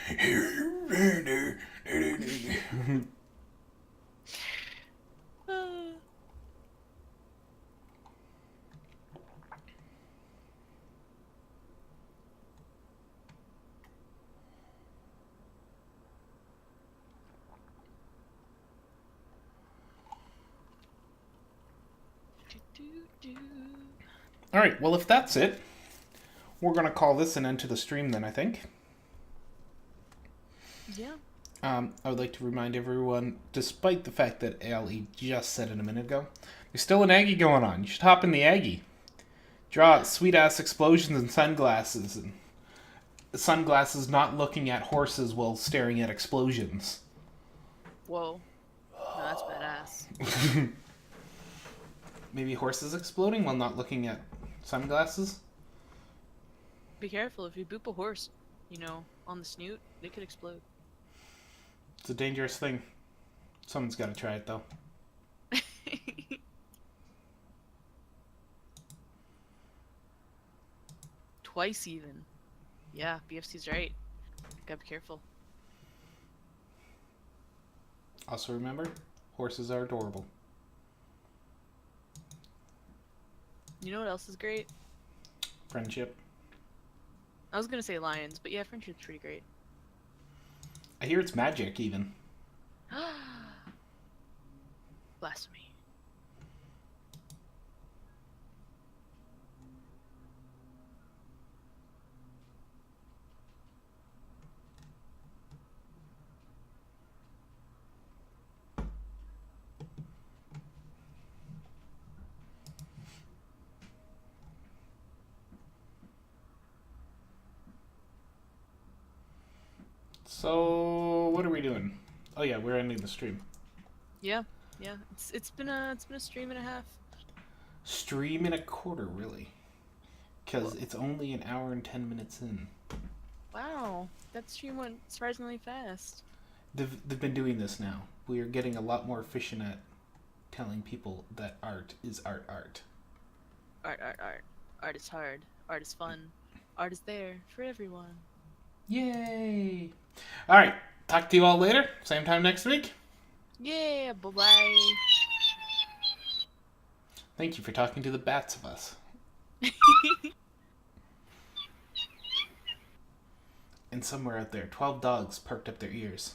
All right, well, if that's it, we're going to call this an end to the stream then, I think. Yeah. I would like to remind everyone, despite the fact that Ali just said it a minute ago, there's still an Aggie going on. You should hop in the Aggie. Draw sweet-ass explosions and sunglasses and sunglasses not looking at horses while staring at explosions. Whoa. No, that's badass. Maybe horses exploding while not looking at sunglasses? Be careful, if you boop a horse, on the snoot, they could explode. It's a dangerous thing. Someone's got to try it, though. Twice even. Yeah, BFC's right. Gotta be careful. Also remember, horses are adorable. You know what else is great? Friendship. I was gonna say lions, but yeah, friendship's pretty great. I hear it's magic, even. Blasphemy. So, what are we doing? Oh yeah, we're ending the stream. Yeah. It's been a stream and a half. Stream and a quarter, really. Because it's only an hour and 10 minutes in. Wow, that stream went surprisingly fast. They've been doing this now. We are getting a lot more efficient at telling people that art is art. Art. Art is hard. Art is fun. Art is there for everyone. Yay! Alright, talk to you all later. Same time next week. Yeah, bye-bye. Thank you for talking to the bats of us. And somewhere out there, 12 dogs perked up their ears.